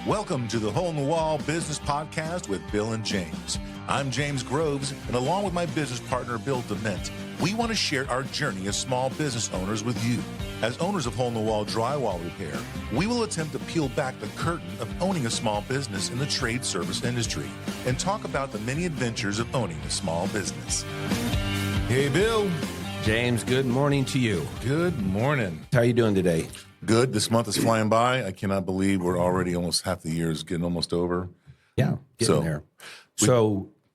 Welcome to the Hole in the Wall Business Podcast with Bill and James. I'm James Groves, and along with my business partner, Bill Dement, we want to share our journey as small business owners with you. As owners of Hole in the Wall drywall repair, we will attempt to peel back the curtain of owning a small business in the trade service industry and talk about the many adventures of owning a small business. Hey, Bill. James, good morning to you. Good morning. How are you doing today? Good. This month is flying by. I cannot believe we're already almost half the year is getting almost over. Yeah, getting there.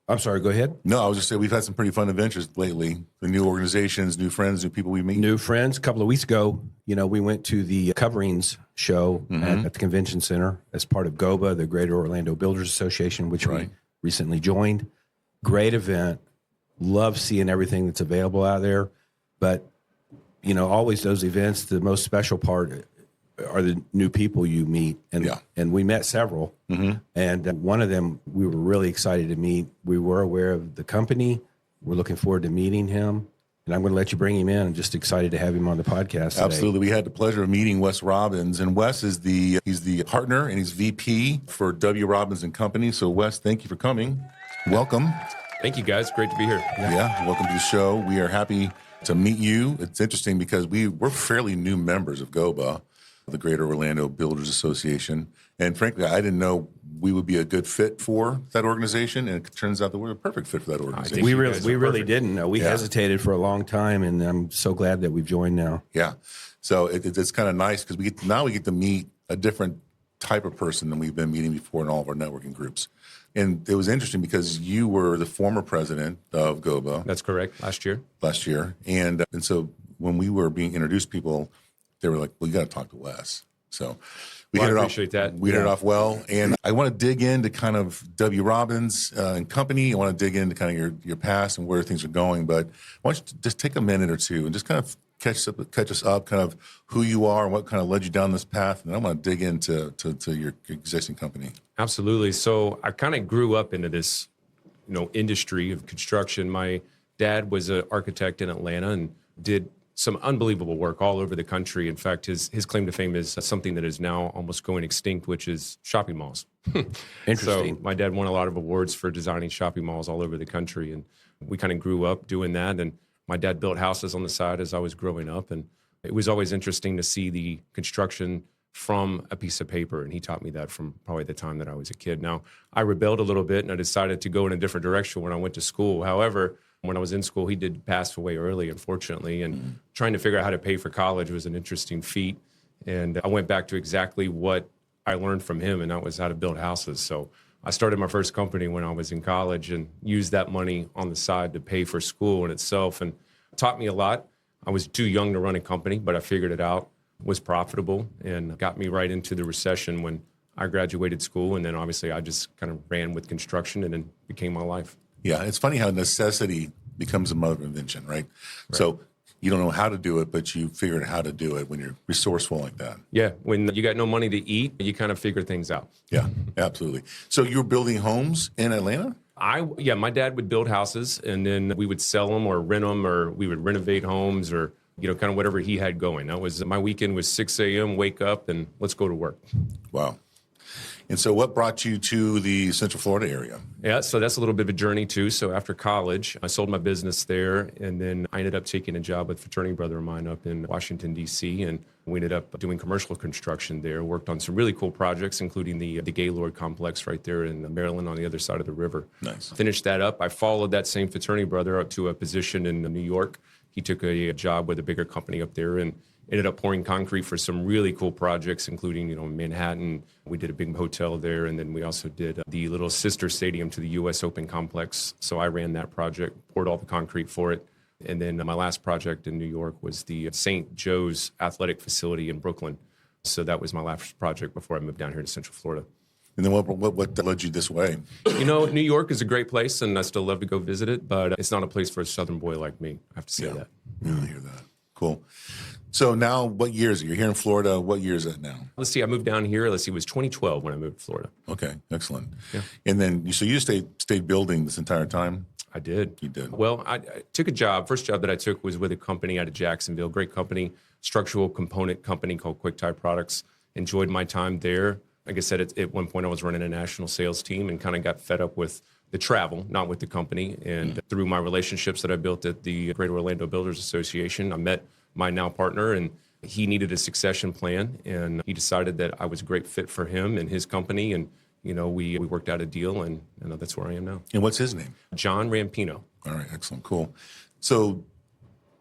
I'm sorry, go ahead. No, I was just saying we've had some pretty fun adventures lately. The new organizations, new friends, new people we meet. New friends. A couple of weeks ago, we went to the Coverings show at the convention center as part of GOBA, the Greater Orlando Builders Association, which we recently joined. Great event. Love seeing everything that's available out there. But, always those events, the most special part are the new people you meet. And we met several. And one of them we were really excited to meet. We were aware of the company. We're looking forward to meeting him. And I'm going to let you bring him in. I'm just excited to have him on the podcast today. Absolutely. We had the pleasure of meeting Wes Robbins. And Wes is he's the partner and he's VP for W Robbins Company. So, Wes, thank you for coming. Welcome. Thank you, guys. Great to be here. Yeah, welcome to the show. We are happy to meet you. It's interesting because we're fairly new members of GOBA, the Greater Orlando Builders Association. And frankly, I didn't know we would be a good fit for that organization. And it turns out that we're a perfect fit for that organization. We really didn't know. We hesitated for a long time, and I'm so glad that we've joined now. Yeah. So it's kind of nice because we get to meet a different type of person than we've been meeting before in all of our networking groups. And it was interesting because you were the former president of GOBA. That's correct. Last year. And so when we were being introduced, people, they were like, well, you got to talk to Wes. So we hit it off well. And I want to dig into kind of W Robbins and Company. I want to dig into kind of your past and where things are going. But why don't you just take a minute or two and just kind of catch us up, kind of who you are and what kind of led you down this path. And I want to dig into your existing company. Absolutely. So I kind of grew up into this, industry of construction. My dad was an architect in Atlanta and did some unbelievable work all over the country. In fact, his claim to fame is something that is now almost going extinct, which is shopping malls. Interesting. So my dad won a lot of awards for designing shopping malls all over the country. And we kind of grew up doing that. And my dad built houses on the side as I was growing up, and it was always interesting to see the construction from a piece of paper, and he taught me that from probably the time that I was a kid. Now, I rebelled a little bit, and I decided to go in a different direction when I went to school. However, when I was in school, he did pass away early, unfortunately, and trying to figure out how to pay for college was an interesting feat, and I went back to exactly what I learned from him, and that was how to build houses. So I started my first company when I was in college and used that money on the side to pay for school in itself, and taught me a lot. I was too young to run a company, but I figured it out, was profitable, and got me right into the recession when I graduated school. And then obviously I just kind of ran with construction and then became my life. Yeah, it's funny how necessity becomes a mother of invention, right? So you don't know how to do it, but you figured out how to do it when you're resourceful like that. Yeah, when you got no money to eat, you kind of figure things out. Yeah, absolutely. So you were building homes in Atlanta? My dad would build houses, and then we would sell them or rent them, or we would renovate homes, or kind of whatever he had going. That was my weekend was 6 a.m., wake up, and let's go to work. Wow. And so what brought you to the Central Florida area? Yeah, so that's a little bit of a journey too. So after college, I sold my business there, and then I ended up taking a job with a fraternity brother of mine up in Washington, D.C., and we ended up doing commercial construction there, worked on some really cool projects, including the Gaylord complex right there in Maryland on the other side of the river. Nice. Finished that up. I followed that same fraternity brother up to a position in New York. He took a job with a bigger company up there and ended up pouring concrete for some really cool projects, including, Manhattan. We did a big hotel there, and then we also did the little sister stadium to the U.S. Open complex. So I ran that project, poured all the concrete for it. And then my last project in New York was the St. Joe's athletic facility in Brooklyn. So that was my last project before I moved down here to Central Florida. And then what led you this way? New York is a great place, and I still love to go visit it, but it's not a place for a Southern boy like me. I have to say that. Yeah, I hear that. Cool. So now, what year is it? You're here in Florida. What year is it now? Let's see. I moved down here. It was 2012 when I moved to Florida. Okay, excellent. Yeah. And then, you stayed building this entire time? I did. You did? Well, I took a job. First job that I took was with a company out of Jacksonville. Great company, structural component company called Quick Tie Products. Enjoyed my time there. Like I said, at one point I was running a national sales team and kind of got fed up with the travel, not with the company. And through my relationships that I built at the Greater Orlando Builders Association, I met my now partner, and he needed a succession plan. And he decided that I was a great fit for him and his company. And, we worked out a deal, and that's where I am now. And what's his name? John Rampino. All right, excellent, cool. So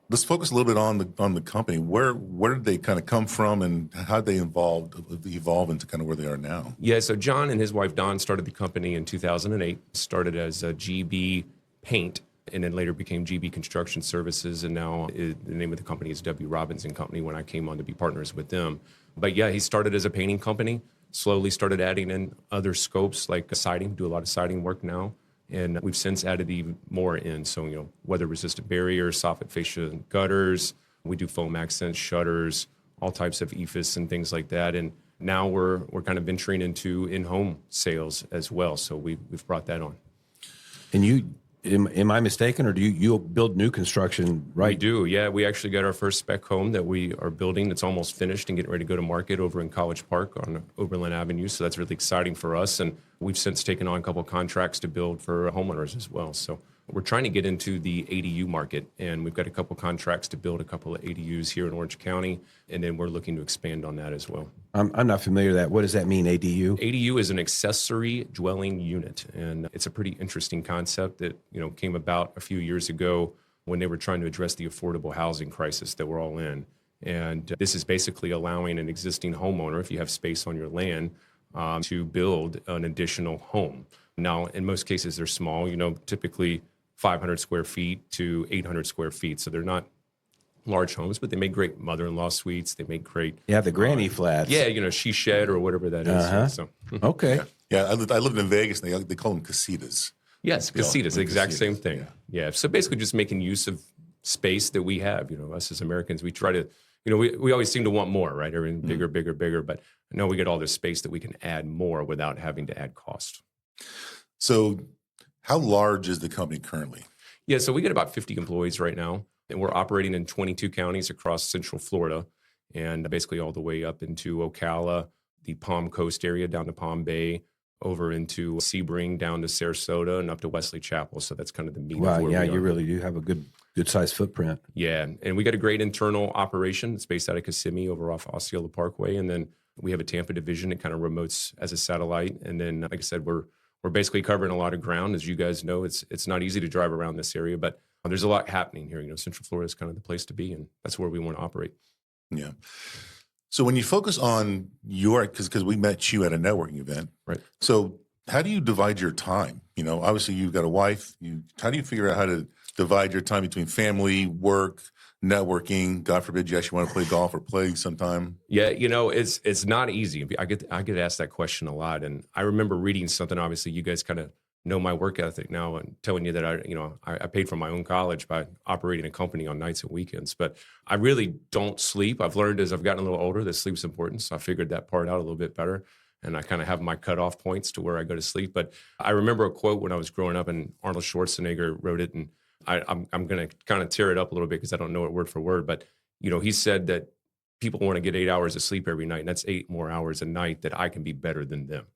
let's focus a little bit on the company. Where did they kind of come from, and how did they evolve into kind of where they are now? Yeah, so John and his wife Dawn started the company in 2008. Started as a GB Paint, and then later became GB Construction Services, and now the name of the company is W Robbins Company. When I came on to be partners with them, but yeah, he started as a painting company. Slowly started adding in other scopes like siding. Do a lot of siding work now. And we've since added even more in. So, weather-resistant barriers, soffit fascia and gutters. We do foam accents, shutters, all types of EIFS and things like that. And now we're kind of venturing into in-home sales as well. So we've brought that on. And you, am I mistaken, or do you build new construction, right? We do, yeah. We actually got our first spec home that we are building. It's almost finished and getting ready to go to market over in College Park on Oberlin Avenue. So that's really exciting for us. And we've since taken on a couple of contracts to build for homeowners as well. So we're trying to get into the ADU market, and we've got a couple of contracts to build a couple of ADUs here in Orange County, and then we're looking to expand on that as well. I'm not familiar with that. What does that mean, ADU? ADU is an accessory dwelling unit, and it's a pretty interesting concept that came about a few years ago when they were trying to address the affordable housing crisis that we're all in. And this is basically allowing an existing homeowner, if you have space on your land, to build an additional home. Now, in most cases, they're small, typically 500 square feet to 800 square feet. So they're not large homes, but they make great mother-in-law suites. They make great... Yeah, the granny flats. Yeah, she shed or whatever that is. So. Okay. Yeah, I lived in Vegas, and they call them casitas. Yes, casitas, the exact same thing. Yeah, so basically just making use of space that we have. Us as Americans, we try to... we always seem to want more, right? Everything bigger, bigger, bigger. But I know we get all this space that we can add more without having to add cost. So how large is the company currently? Yeah, so we get about 50 employees right now, and we're operating in 22 counties across Central Florida, and basically all the way up into Ocala, the Palm Coast area down to Palm Bay, over into Sebring, down to Sarasota, and up to Wesley Chapel. So that's kind of the meat of where we are. You really do have a good size footprint. Yeah, and we got a great internal operation. It's based out of Kissimmee over off Osceola Parkway, and then we have a Tampa division that kind of remotes as a satellite. And then, like I said, we're basically covering a lot of ground. As you guys know, it's not easy to drive around this area, but there's a lot happening here. Central Florida is kind of the place to be, and that's where we want to operate. Yeah. So when you focus on because we met you at a networking event, right? So how do you divide your time? Obviously you've got a wife. How do you figure out how to divide your time between family, work, networking? God forbid you actually want to play golf or play sometime. Yeah, it's not easy. I get asked that question a lot, and I remember reading something. Obviously, you guys kind of know my work ethic now, and telling you that I paid for my own college by operating a company on nights and weekends. But I really don't sleep. I've learned as I've gotten a little older that sleep's important, so I figured that part out a little bit better. And I kind of have my cutoff points to where I go to sleep. But I remember a quote when I was growing up, and Arnold Schwarzenegger wrote it, and I'm going to kind of tear it up a little bit because I don't know it word for word. But he said that people want to get 8 hours of sleep every night, and that's 8 more hours a night that I can be better than them.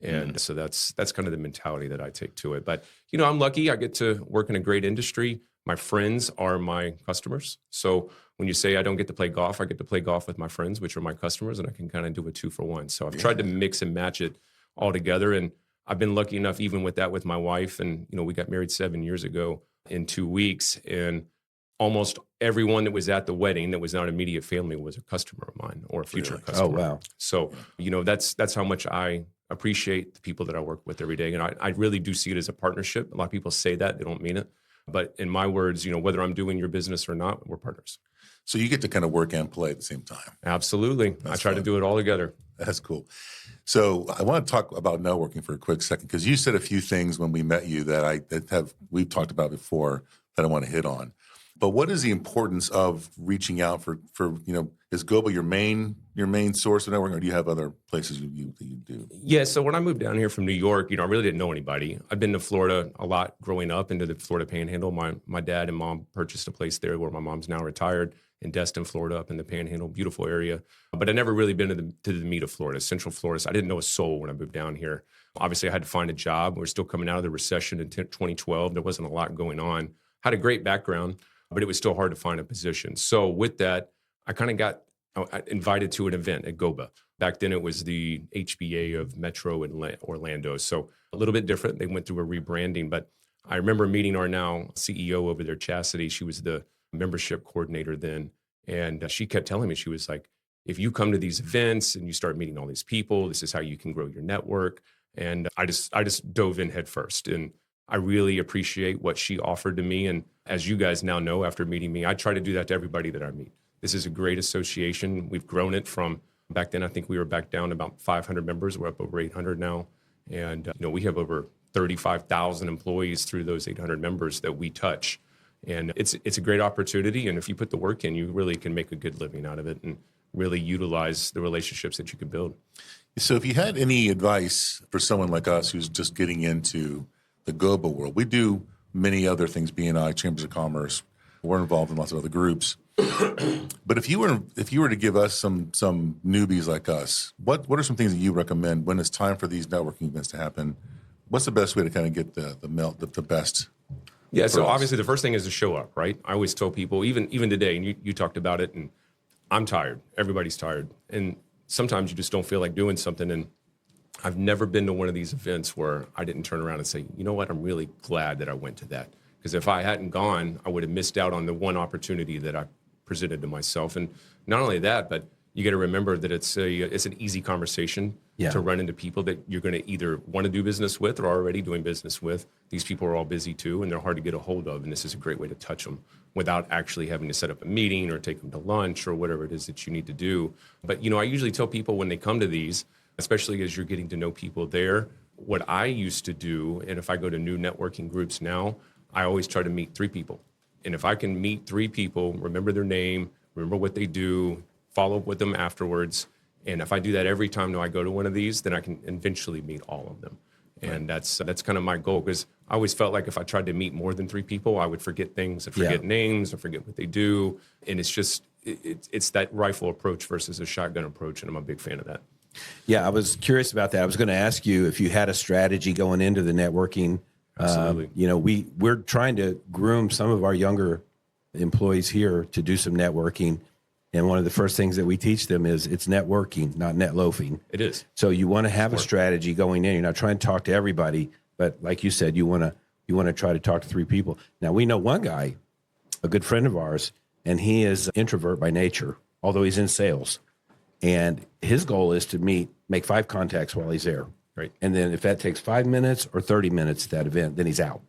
And so that's kind of the mentality that I take to it. But, I'm lucky. I get to work in a great industry. My friends are my customers. So when you say I don't get to play golf, I get to play golf with my friends, which are my customers, and I can kind of do a 2-for-1. So I've tried to mix and match it all together. And I've been lucky enough, even with that, with my wife. And, we got married 7 years ago in 2 weeks. And almost everyone that was at the wedding that was not immediate family was a customer of mine or a future customer. Oh, wow. So, that's how much I appreciate the people that I work with every day. And I really do see it as a partnership. A lot of people say that, they don't mean it. But in my words, whether I'm doing your business or not, we're partners. So you get to kind of work and play at the same time. Absolutely. I try to do it all together. That's cool. So I want to talk about networking for a quick second, because you said a few things when we met you that we've talked about before that I want to hit on. But what is the importance of reaching out for is GOBA your main source of networking, or do you have other places that you do? Yeah, so when I moved down here from New York, I really didn't know anybody. I've been to Florida a lot growing up, into the Florida Panhandle. My dad and mom purchased a place there where my mom's now retired, in Destin, Florida, up in the Panhandle, beautiful area. But I never really been to the meat of Florida, Central Florida. So I didn't know a soul when I moved down here. Obviously, I had to find a job. We're still coming out of the recession in 2012. There wasn't a lot going on. Had a great background, but it was still hard to find a position. So with that, I kind of got invited to an event at GOBA. Back then, it was the HBA of Metro and Orlando. So a little bit different. They went through a rebranding. But I remember meeting our now CEO over there, Chastity. She was the membership coordinator then. And she kept telling me, she was like, if you come to these events and you start meeting all these people, this is how you can grow your network. And I just dove in head first. And I really appreciate what she offered to me. And as you guys now know, after meeting me, I try to do that to everybody that I meet. This is a great association. We've grown it from back then. I think we were back down about 500 members. We're up over 800 now. And, we have over 35,000 employees through those 800 members that we touch. And it's a great opportunity. And if you put the work in, you really can make a good living out of it and really utilize the relationships that you can build. So if you had any advice for someone like us who's just getting into the GOBA world, we do many other things, B&I, Chambers of Commerce. We're involved in lots of other groups. But if you were to give us some newbies like us, what are some things that you recommend when it's time for these networking events to happen? What's the best way to kind of get the best? Yeah, so obviously the first thing is to show up, right? I always tell people, even today, and you talked about it, and I'm tired. Everybody's tired. And sometimes you just don't feel like doing something. And I've never been to one of these events where I didn't turn around and say, you know what, I'm really glad that I went to that. Because if I hadn't gone, I would have missed out on the one opportunity that I presented to myself. And not only that, but you got to remember that it's an easy conversation to run into people that you're going to either want to do business with or are already doing business with. These people are all busy too, and they're hard to get a hold of. And this is a great way to touch them without actually having to set up a meeting or take them to lunch or whatever it is that you need to do. But, I usually tell people when they come to these, especially as you're getting to know people there, what I used to do, and if I go to new networking groups now, I always try to meet 3 people. And if I can meet 3 people, remember their name, remember what they do, follow up with them afterwards. And if I do that every time now I go to one of these, then I can eventually meet all of them. And that's kind of my goal, because I always felt like if I tried to meet more than 3 people, I would forget things, I'd forget names, I'd forget what they do. And it's just, it's that rifle approach versus a shotgun approach. And I'm a big fan of that. Yeah, I was curious about that. I was going to ask you if you had a strategy going into the networking. Absolutely. We're trying to groom some of our younger employees here to do some networking. And one of the first things that we teach them is it's networking, not net loafing. It is. So you want to have a strategy going in. You're not trying to talk to everybody, but like you said, you want to try to talk to 3 people. Now, we know one guy, a good friend of ours, and he is an introvert by nature, although he's in sales. And his goal is to make 5 contacts while he's there. Right. And then if that takes 5 minutes or 30 minutes at that event, then he's out.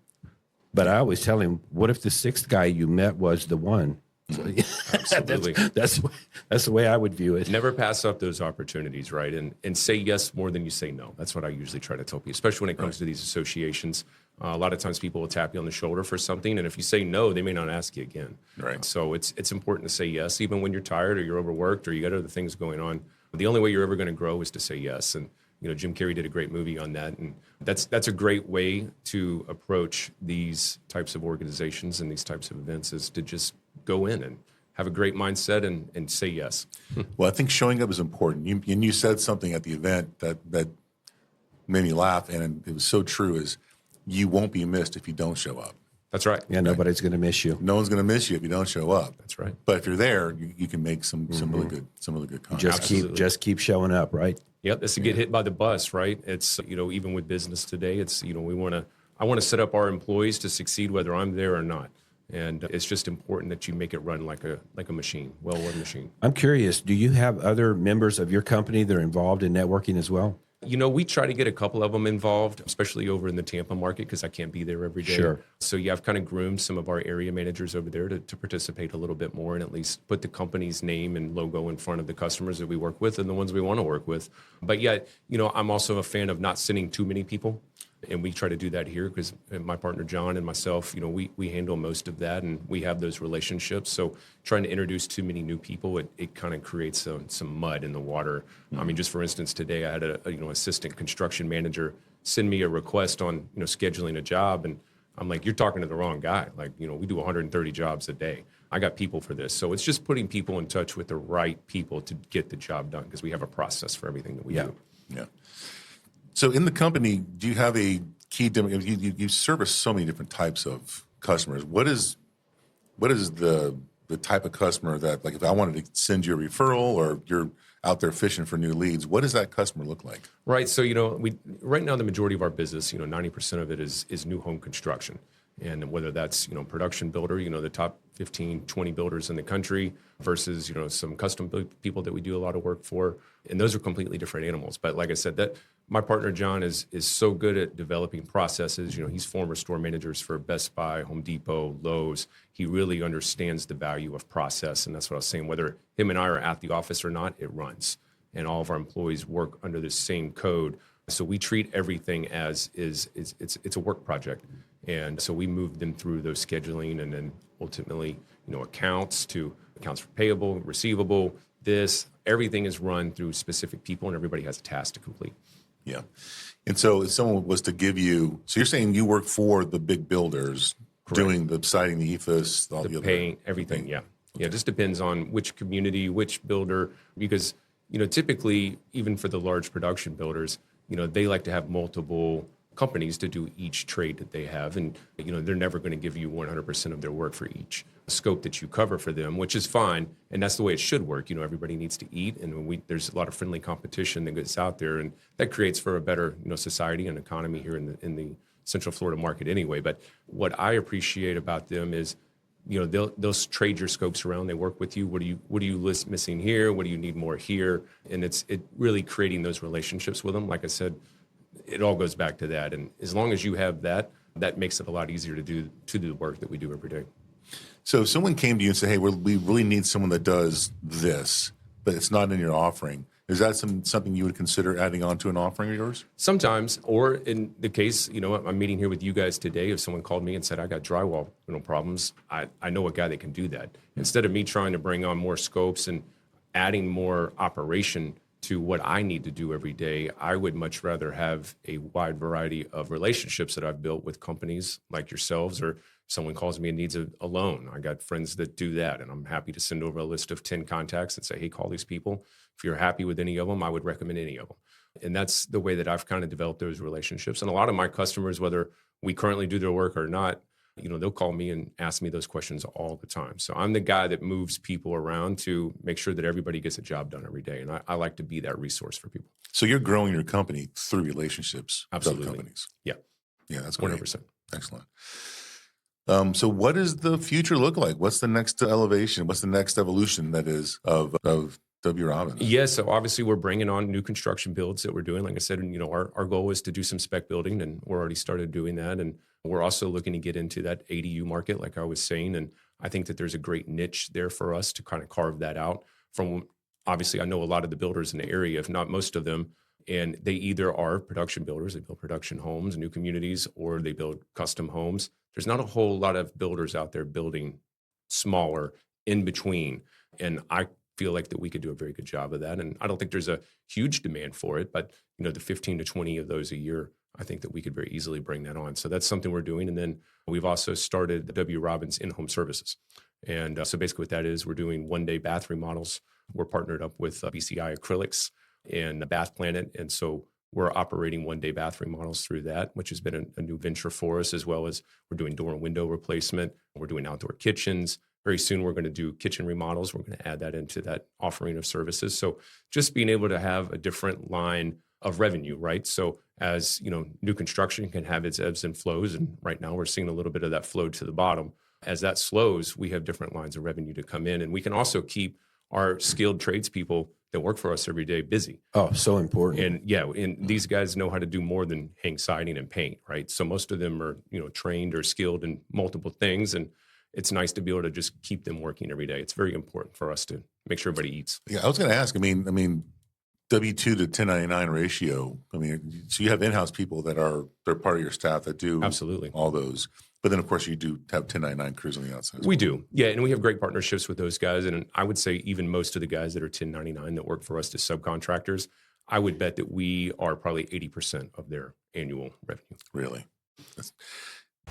But I always tell him, what if the 6th guy you met was the one? Absolutely. That's the way I would view it. Never pass up those opportunities, right? And say yes more than you say no. That's what I usually try to tell people, especially when it comes to these associations. A lot of times people will tap you on the shoulder for something, and if you say no, they may not ask you again. Right. So it's important to say yes, even when you're tired or you're overworked or you got other things going on. The only way you're ever going to grow is to say yes. And Jim Carrey did a great movie on that, and that's a great way to approach these types of organizations and these types of events, is to just go in and have a great mindset and say yes. Well, I think showing up is important. You said something at the event that made me laugh, and it was so true, is you won't be missed if you don't show up. That's right. Yeah, nobody's going to miss you. No one's going to miss you if you don't show up. That's right. But if you're there, you can make some really good content. Just keep showing up, right? Yep, it's to get hit by the bus, right? It's, even with business today, it's, I want to set up our employees to succeed whether I'm there or not. And it's just important that you make it run like a machine, well-run machine. I'm curious, do you have other members of your company that are involved in networking as well? We try to get a couple of them involved, especially over in the Tampa market, because I can't be there every day. Sure. So I've kind of groomed some of our area managers over there to participate a little bit more and at least put the company's name and logo in front of the customers that we work with and the ones we want to work with. But yet, I'm also a fan of not sending too many people. And we try to do that here because my partner, John, and myself, we handle most of that and we have those relationships. So trying to introduce too many new people, it kind of creates some mud in the water. Mm-hmm. I mean, just for instance, today I had a assistant construction manager send me a request on, scheduling a job. And I'm like, you're talking to the wrong guy. Like, we do 130 jobs a day. I got people for this. So it's just putting people in touch with the right people to get the job done, because we have a process for everything that we do. Yeah. So in the company, do you have a key demo? You service so many different types of customers. What is the type of customer that, like, if I wanted to send you a referral or you're out there fishing for new leads, what does that customer look like? Right. So, right now the majority of our business, 90% of it is new home construction. And whether that's, production builder, the top 15, 20 builders in the country versus, some custom people that we do a lot of work for. And those are completely different animals. But like I said, that my partner, John, is so good at developing processes. He's former store managers for Best Buy, Home Depot, Lowe's. He really understands the value of process. And that's what I was saying, whether him and I are at the office or not, it runs. And all of our employees work under the same code. So we treat everything as it's a work project. And so we move them through those scheduling, and then ultimately, accounts for payable, receivable, everything is run through specific people, and everybody has a task to complete. Yeah. And so if someone was to give you, so you're saying you work for the big builders, correct, doing the siding, the ethos, all the other paint, everything. Yeah. Okay. Yeah. It just depends on which community, which builder, because, typically, even for the large production builders, they like to have multiple companies to do each trade that they have. And, they're never going to give you 100% of their work for each scope that you cover for them, which is fine. And that's the way it should work. Everybody needs to eat. And there's a lot of friendly competition that gets out there, and that creates for a better, society and economy here in the Central Florida market anyway. But what I appreciate about them is, they'll trade your scopes around. They work with you. What do you list missing here? What do you need more here? And it really creating those relationships with them. Like I said, it all goes back to that. And as long as you have that makes it a lot easier to do the work that we do every day. So if someone came to you and said, hey, we really need someone that does this, but it's not in your offering, is that something you would consider adding on to an offering of yours? Sometimes, or in the case, I'm meeting here with you guys today. If someone called me and said, I got drywall problems, I know a guy that can do that. Instead of me trying to bring on more scopes and adding more operation to what I need to do every day, I would much rather have a wide variety of relationships that I've built with companies like yourselves, or someone calls me and needs a loan. I got friends that do that, and I'm happy to send over a list of 10 contacts and say, hey, call these people. If you're happy with any of them, I would recommend any of them. And that's the way that I've kind of developed those relationships. And a lot of my customers, whether we currently do their work or not, they'll call me and ask me those questions all the time. So I'm the guy that moves people around to make sure that everybody gets a job done every day. And I like to be that resource for people. So you're growing your company through relationships with other companies. Yeah. Yeah, that's great. 100%. Excellent. So what does the future look like? What's the next elevation? What's the next evolution that is of W Robbins? Yeah, so obviously we're bringing on new construction builds that we're doing. Like I said, our goal is to do some spec building, and we're already started doing that. And we're also looking to get into that ADU market, like I was saying. And I think that there's a great niche there for us to kind of carve that out from. Obviously, I know a lot of the builders in the area, if not most of them, and they either are production builders, they build production homes, new communities, or they build custom homes. There's not a whole lot of builders out there building smaller in between. And I feel like that we could do a very good job of that. And I don't think there's a huge demand for it, but the 15 to 20 of those a year, I think that we could very easily bring that on. So that's something we're doing. And then we've also started the W Robbins in-home services. And so basically what that is, we're doing one-day bath remodels. We're partnered up with BCI Acrylics and Bath Planet. And so we're operating one-day bath remodels through that, which has been a new venture for us, as well as we're doing door and window replacement. We're doing outdoor kitchens. Very soon, we're going to do kitchen remodels. We're going to add that into that offering of services. So just being able to have a different line of revenue, right? So as new construction can have its ebbs and flows, and right now we're seeing a little bit of that flow to the bottom. As that slows, we have different lines of revenue to come in, and we can also keep our skilled tradespeople that work for us every day busy. Oh, so important. And these guys know how to do more than hang siding and paint, right? So most of them are, trained or skilled in multiple things. And it's nice to be able to just keep them working every day. It's very important for us to make sure everybody eats. Yeah, I was going to ask, I mean, W-2 to 1099 ratio. So you have in-house people they're part of your staff that do absolutely all those. But then, of course, you do have 1099 crews on the outside. We do. Yeah, and we have great partnerships with those guys. And I would say even most of the guys that are 1099 that work for us as subcontractors, I would bet that we are probably 80% of their annual revenue. Really?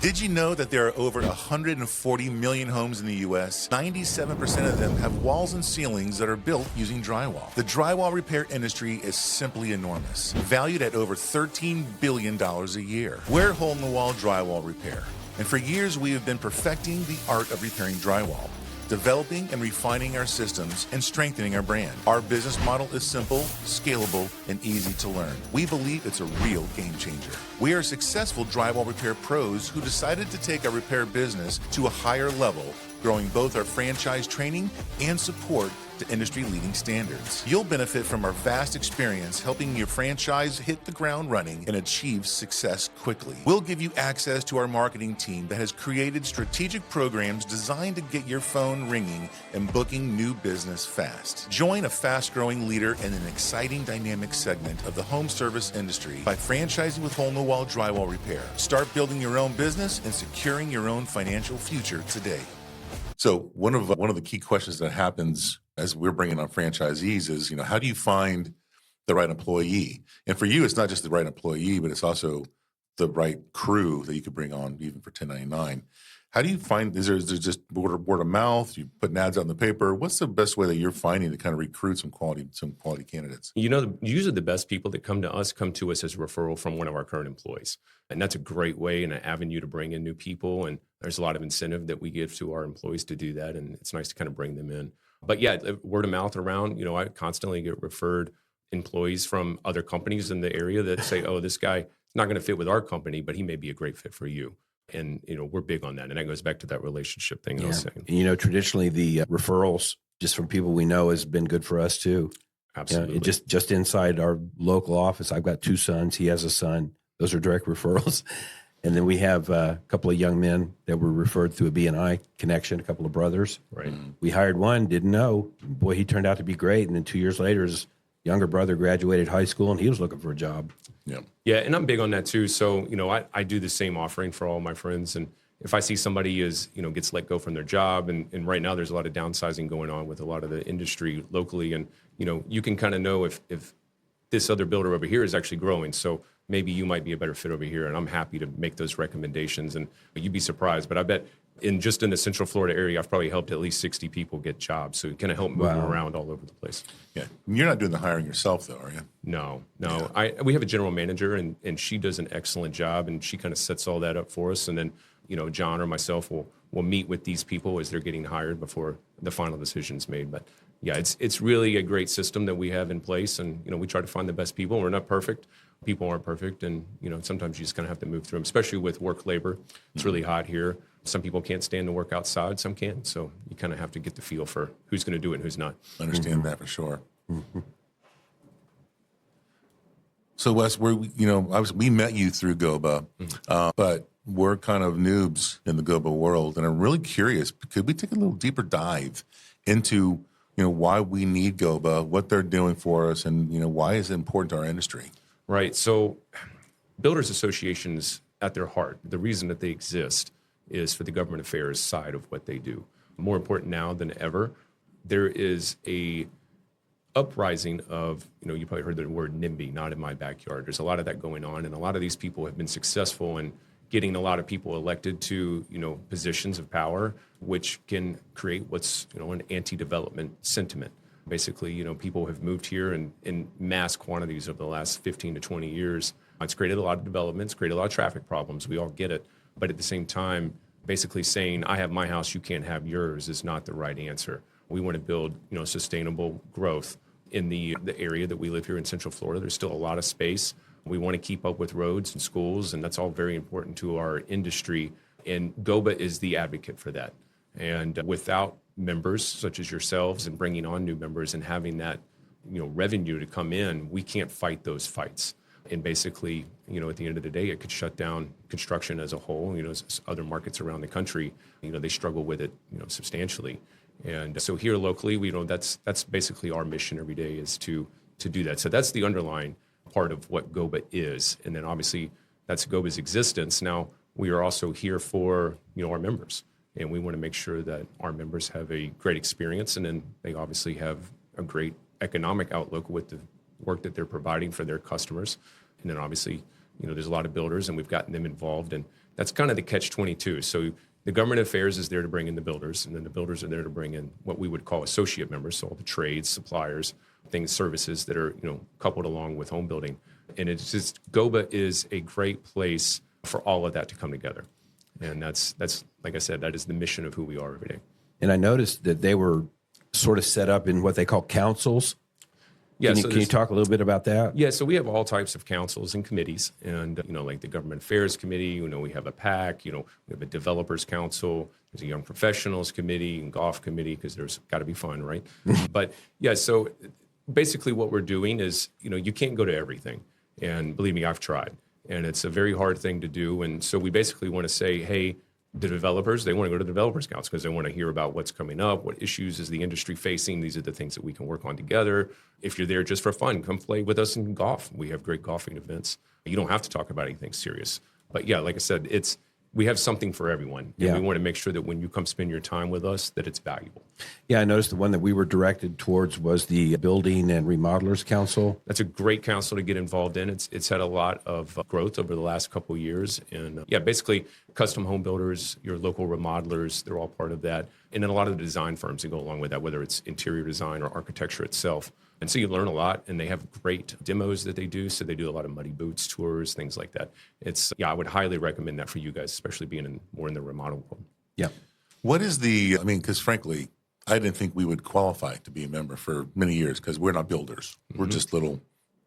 Did you know that there are over 140 million homes in the U.S.? 97% of them have walls and ceilings that are built using drywall. The drywall repair industry is simply enormous, valued at over $13 billion a year. We're hole-in-the-wall drywall repair, and for years we have been perfecting the art of repairing drywall, developing and refining our systems, and strengthening our brand. Our business model is simple, scalable, and easy to learn. We believe it's a real game changer. We are successful drywall repair pros who decided to take our repair business to a higher level, growing both our franchise training and support to industry-leading standards. You'll benefit from our vast experience helping your franchise hit the ground running and achieve success quickly. We'll give you access to our marketing team that has created strategic programs designed to get your phone ringing and booking new business fast. Join a fast-growing leader in an exciting dynamic segment of the home service industry by franchising with hole-in-the-wall drywall repair. Start building your own business and securing your own financial future today. So one of the key questions that happens as we're bringing on franchisees is, how do you find the right employee? And for you, it's not just the right employee, but it's also the right crew that you could bring on even for 1099. How do you find, is there just word of mouth? You put ads out in the paper? What's the best way that you're finding to kind of recruit some quality candidates? Usually the best people that come to us as a referral from one of our current employees. And that's a great way and an avenue to bring in new people. And there's a lot of incentive that we give to our employees to do that. And it's nice to kind of bring them in. But yeah, word of mouth around, I constantly get referred employees from other companies in the area that say, oh, this guy is not going to fit with our company, but he may be a great fit for you. And, we're big on that. And that goes back to that relationship thing I was saying. And, traditionally the referrals just from people we know has been good for us too. Absolutely. Just inside our local office, I've got 2 sons. He has a son. Those are direct referrals. And then we have a couple of young men that were referred through a BNI connection, a couple of brothers. Right. We hired one, didn't know. Boy, he turned out to be great. And then 2 years later, his younger brother graduated high school and he was looking for a job. Yeah. Yeah. And I'm big on that too. So, I do the same offering for all my friends. And if I see somebody gets let go from their job, and right now there's a lot of downsizing going on with a lot of the industry locally. And, you can kind of know if this other builder over here is actually growing. So maybe you might be a better fit over here. And I'm happy to make those recommendations. And you'd be surprised, but I bet in the Central Florida area, I've probably helped at least 60 people get jobs. So it kind of help move them around all over the place. Yeah. You're not doing the hiring yourself though, are you? No. Yeah. We have a general manager and she does an excellent job and she kind of sets all that up for us. And then, John or myself will meet with these people as they're getting hired before the final decision's made. But yeah, it's really a great system that we have in place. And, we try to find the best people. We're not perfect. People aren't perfect. And, sometimes you just kind of have to move through them, especially with work labor. It's really hot here. Some people can't stand to work outside. Some can. So you kind of have to get the feel for who's going to do it and who's not. I understand that for sure. Mm-hmm. So Wes, we met you through GOBA, but we're kind of noobs in the GOBA world. And I'm really curious, could we take a little deeper dive into, why we need GOBA, what they're doing for us, and, why is it important to our industry? Right. So builders associations at their heart, the reason that they exist is for the government affairs side of what they do. More important now than ever, there is a uprising of, you probably heard the word NIMBY, not in my backyard. There's a lot of that going on, and a lot of these people have been successful in getting a lot of people elected to, positions of power, which can create what's, an anti-development sentiment. Basically, people have moved here in mass quantities over the last 15 to 20 years. It's created a lot of developments, created a lot of traffic problems. We all get it. But at the same time, basically saying, I have my house, you can't have yours is not the right answer. We want to build, sustainable growth in the area that we live here in Central Florida. There's still a lot of space. We want to keep up with roads and schools, and that's all very important to our industry. And GOBA is the advocate for that. And without members such as yourselves and bringing on new members and having that, revenue to come in, we can't fight those fights. And basically, at the end of the day, it could shut down construction as a whole. Other markets around the country, they struggle with it, substantially. And so here locally, that's basically our mission every day is to do that. So that's the underlying part of what GOBA is. And then obviously that's GOBA's existence. Now we are also here for, our members. And we want to make sure that our members have a great experience. And then they obviously have a great economic outlook with the work that they're providing for their customers. And then obviously, there's a lot of builders, and we've gotten them involved, and that's kind of the catch-22. So the government affairs is there to bring in the builders, and then the builders are there to bring in what we would call associate members, so all the trades, suppliers, services that are coupled along with home building. And it's just, GOBA is a great place for all of that to come together. And that's like I said, that is the mission of who we are every day. And I noticed that they were sort of set up in what they call councils. Yeah, can you talk a little bit about that? Yeah, so we have all types of councils and committees, and like the Government Affairs Committee. We have a PAC. We have a Developers Council. There's a Young Professionals Committee and Golf Committee, because there's got to be fun, right? But yeah, so basically what we're doing is, you can't go to everything, and believe me, I've tried, and it's a very hard thing to do. And so we basically want to say, hey, the developers, they want to go to the Developers Council because they want to hear about what's coming up, what issues is the industry facing. These are the things that we can work on together. If you're there just for fun, come play with us in golf. We have great golfing events. You don't have to talk about anything serious. But yeah, like I said, we have something for everyone. And we want to make sure that when you come spend your time with us, that it's valuable. Yeah, I noticed the one that we were directed towards was the Building and Remodelers Council. That's a great council to get involved in. It's had a lot of growth over the last couple of years. And basically custom home builders, your local remodelers, they're all part of that. And then a lot of the design firms that go along with that, whether it's interior design or architecture itself. And so you learn a lot, and they have great demos that they do. So they do a lot of muddy boots tours, things like that. I would highly recommend that for you guys, especially being more in the remodel world. Yeah. What is because frankly, I didn't think we would qualify to be a member for many years because we're not builders. We're just little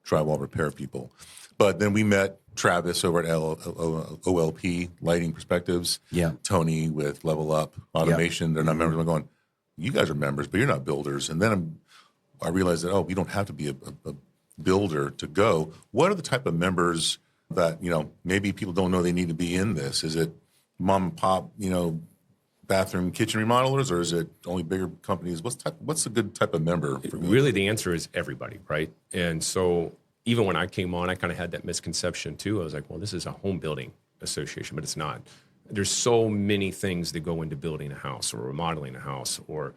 drywall repair people. But then we met Travis over at OLP, Lighting Perspectives. Yeah. Tony with Level Up Automation. They're not members. I'm going, you guys are members, but you're not builders. And then I realized that, we don't have to be a builder to go. What are the type of members that, maybe people don't know they need to be in this? Is it mom and pop, bathroom, kitchen remodelers, or is it only bigger companies? What's a good type of member? Really, the answer is everybody, right? And so even when I came on, I kind of had that misconception too. I was like, well, this is a home building association, but it's not. There's so many things that go into building a house or remodeling a house, or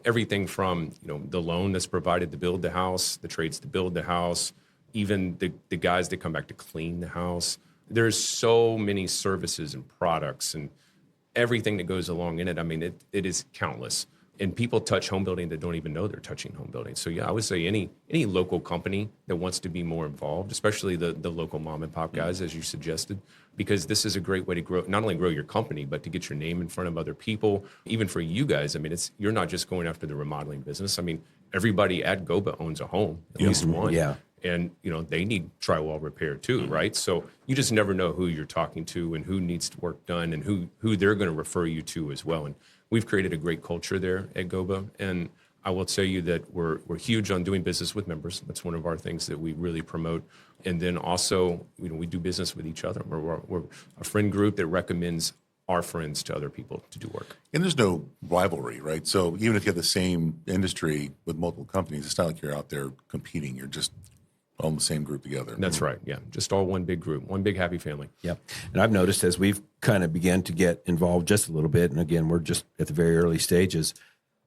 everything from, the loan that's provided to build the house, the trades to build the house, even the guys that come back to clean the house. There's so many services and products and everything that goes along in it. I mean, it is countless. And people touch home building that don't even know they're touching home building. So yeah, I would say any local company that wants to be more involved, especially the local mom and pop guys, as you suggested, because this is a great way to grow, not only grow your company, but to get your name in front of other people. Even for you guys, I mean, you're not just going after the remodeling business. I mean, everybody at GOBA owns a home, at least one. Yeah. And, they need drywall repair too, right? So you just never know who you're talking to and who needs work done and who they're going to refer you to as well. And we've created a great culture there at GOBA. And I will tell you that we're huge on doing business with members. That's one of our things that we really promote. And then also, we do business with each other. We're a friend group that recommends our friends to other people to do work. And there's no rivalry, right? So even if you have the same industry with multiple companies, it's not like you're out there competing. You're just all in the same group together. That's right. Yeah. Just all one big group, one big happy family. Yep. And I've noticed as we've kind of began to get involved just a little bit, and again, we're just at the very early stages,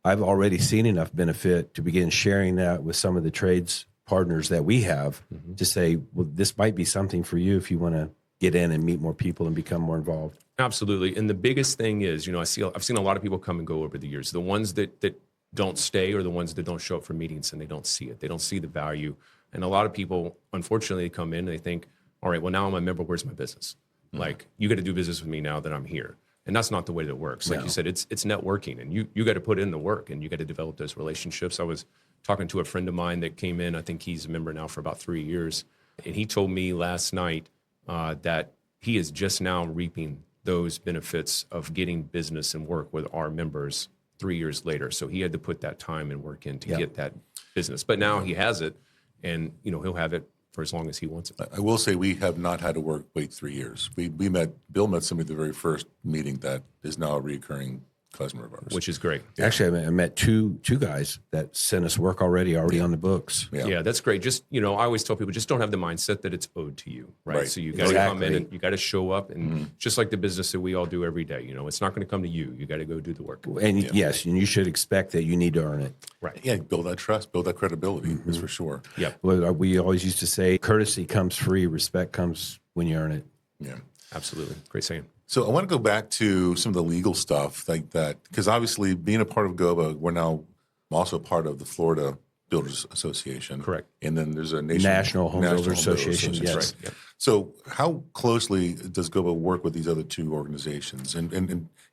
I've already seen enough benefit to begin sharing that with some of the trades partners that we have to say, well, this might be something for you if you want to get in and meet more people and become more involved. Absolutely. And the biggest thing is, I've seen a lot of people come and go over the years. The ones that don't stay are the ones that don't show up for meetings and they don't see it. They don't see the value. And a lot of people, unfortunately, come in and they think, all right, well, now I'm a member. Where's my business? Like, you got to do business with me now that I'm here. And that's not the way that it works. Like you said, it's networking, and you got to put in the work and you got to develop those relationships. I was talking to a friend of mine that came in. I think he's a member now for about 3 years. And he told me last night that he is just now reaping those benefits of getting business and work with our members 3 years later. So he had to put that time and work in to get that business. But now he has it, and he'll have it for as long as he wants it. I will say we have not had to wait 3 years. Bill met somebody at the very first meeting that is now a recurring customer of ours. Which is great. Actually, I met two guys that sent us work already on the books. Yeah, that's great. Just, I always tell people, just don't have the mindset that it's owed to you, right? So you got to come in and you got to show up, and just like the business that we all do every day, it's not going to come to you. You got to go do the work. And yes, and you should expect that you need to earn it. Right. Yeah, build that trust, build that credibility, that's for sure. Yeah. Well, we always used to say, courtesy comes free, respect comes when you earn it. Yeah. Absolutely. Great saying. So I want to go back to some of the legal stuff like that, because obviously being a part of GOBA, we're now also part of the Florida Builders Association. Correct. And then there's a National Home Builders Association. Yes. Right. Yep. So how closely does GOBA work with these other two organizations? And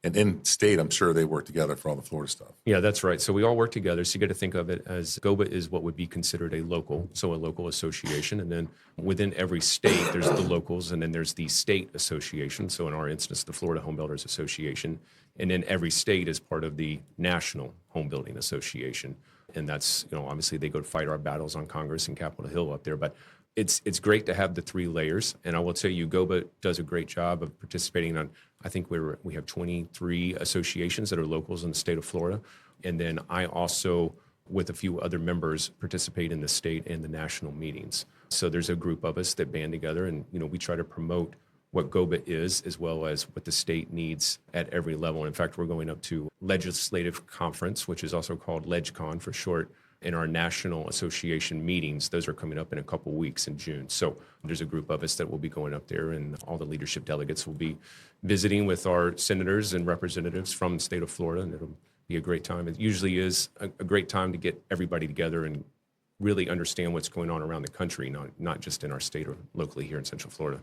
in state, I'm sure they work together for all the Florida stuff. Yeah, that's right. So we all work together. So you got to think of it as GOBA is what would be considered a local association. And then within every state, there's the locals, and then there's the state association. So in our instance, the Florida Home Builders Association. And then every state is part of the National Home Building Association. And that's, obviously they go to fight our battles on Congress and Capitol Hill up there. But it's great to have the three layers. And I will tell you, GOBA does a great job of participating on, I think we have 23 associations that are locals in the state of Florida. And then I also, with a few other members, participate in the state and the national meetings. So there's a group of us that band together, and, we try to promote what GOBA is, as well as what the state needs at every level. And in fact, we're going up to legislative conference, which is also called LegCon for short, in our national association meetings. Those are coming up in a couple weeks in June. So there's a group of us that will be going up there, and all the leadership delegates will be visiting with our senators and representatives from the state of Florida, and it'll be a great time. It usually is a great time to get everybody together and really understand what's going on around the country, not just in our state or locally here in Central Florida.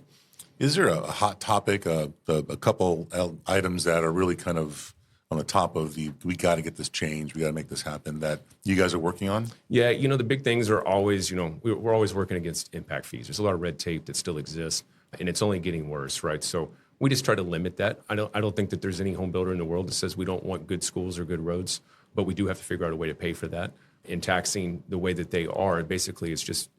Is there a hot topic, a couple items that are really kind of on the top of we got to get this changed, we got to make this happen, that you guys are working on? Yeah, the big things are always, we're always working against impact fees. There's a lot of red tape that still exists, and it's only getting worse, right? So we just try to limit that. I don't think that there's any home builder in the world that says we don't want good schools or good roads, but we do have to figure out a way to pay for that. And taxing the way that they are, basically it's just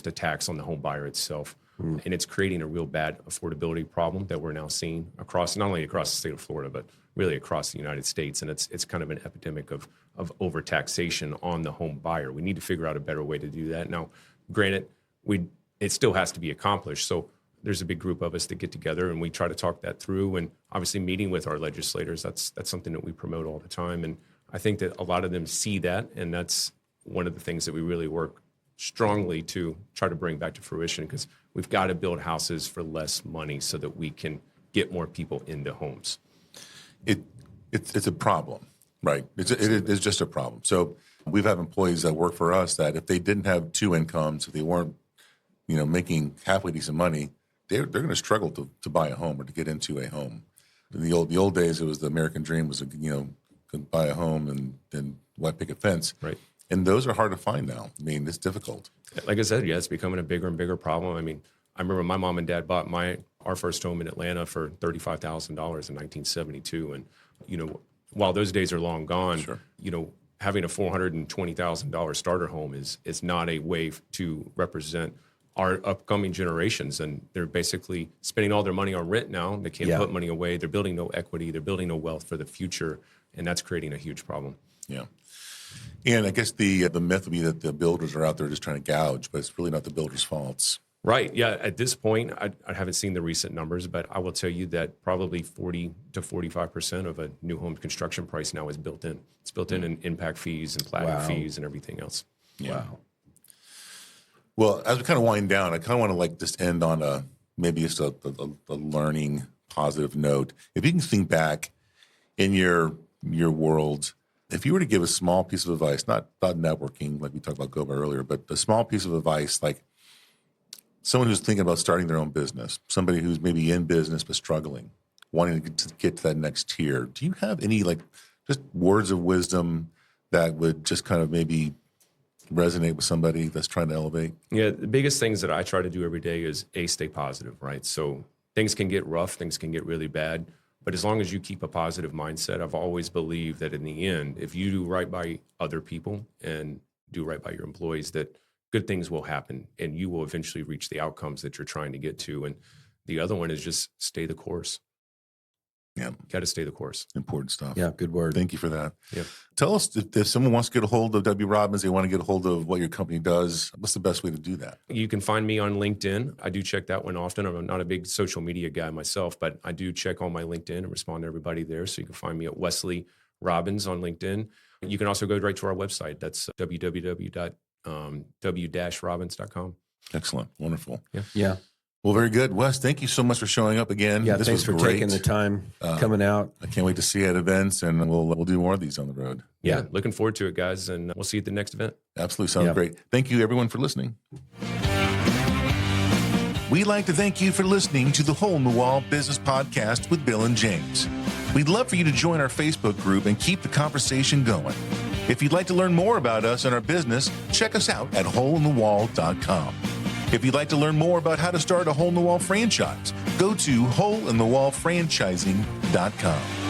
a tax on the home buyer itself. And it's creating a real bad affordability problem that we're now seeing not only across the state of Florida, but really across the United States. And it's kind of an epidemic of overtaxation on the home buyer. We need to figure out a better way to do that. Now, granted, it still has to be accomplished. So there's a big group of us that get together, and we try to talk that through. And obviously meeting with our legislators, that's something that we promote all the time. And I think that a lot of them see that, and that's one of the things that we really work strongly to try to bring back to fruition, because we've got to build houses for less money so that we can get more people into homes. It's a problem, right? It is just a problem. So we've had employees that work for us that if they didn't have two incomes, if they weren't, making halfway decent money, they're going to struggle to buy a home or to get into a home. In the old days, it was the American dream was could buy a home and then white picket fence. Right. And those are hard to find now. I mean, it's difficult. Like I said, yeah, it's becoming a bigger and bigger problem. I mean, I remember my mom and dad bought our first home in Atlanta for $35,000 in 1972. And, while those days are long gone, Sure. Having a $420,000 starter home is not a way to represent our upcoming generations. And they're basically spending all their money on rent now. They can't put money away. They're building no equity. They're building no wealth for the future. And that's creating a huge problem. Yeah. And I guess the myth would be that the builders are out there just trying to gouge, but it's really not the builders' faults. Right. Yeah. At this point, I haven't seen the recent numbers, but I will tell you that probably 40 to 45% of a new home construction price now is built in. It's built in impact fees and platinum fees and everything else. Yeah. Wow. Well, as we kind of wind down, I kind of want to just end on maybe just a learning positive note. If you can think back in your world, if you were to give a small piece of advice, not networking like we talked about GOBA earlier, but a small piece of advice, like someone who's thinking about starting their own business, somebody who's maybe in business but struggling, wanting to get to that next tier, do you have any just words of wisdom that would just kind of maybe resonate with somebody that's trying to elevate? Yeah, the biggest things that I try to do every day is stay positive, right? So things can get rough, things can get really bad, but as long as you keep a positive mindset, I've always believed that in the end, if you do right by other people and do right by your employees, that good things will happen and you will eventually reach the outcomes that you're trying to get to. And the other one is just stay the course. Yeah. Got to stay the course. Important stuff. Yeah, good word. Thank you for that. Yeah. Tell us if someone wants to get a hold of W Robbins, they want to get a hold of what your company does. What's the best way to do that? You can find me on LinkedIn. I do check that one often. I'm not a big social media guy myself, but I do check on my LinkedIn and respond to everybody there. So you can find me at Wesley Robbins on LinkedIn. You can also go right to our website. That's www.w-robbins.com. Excellent. Wonderful. Yeah. Well, very good. Wes, thank you so much for showing up again. Yeah, this thanks was for great. taking the time coming out. I can't wait to see you at events, and we'll do more of these on the road. Yeah, looking forward to it, guys, and we'll see you at the next event. Absolutely. Sounds great. Thank you, everyone, for listening. We'd like to thank you for listening to the Hole in the Wall Business Podcast with Bill and James. We'd love for you to join our Facebook group and keep the conversation going. If you'd like to learn more about us and our business, check us out at holeinthewall.com. If you'd like to learn more about how to start a Hole in the Wall franchise, go to holeinthewallfranchising.com.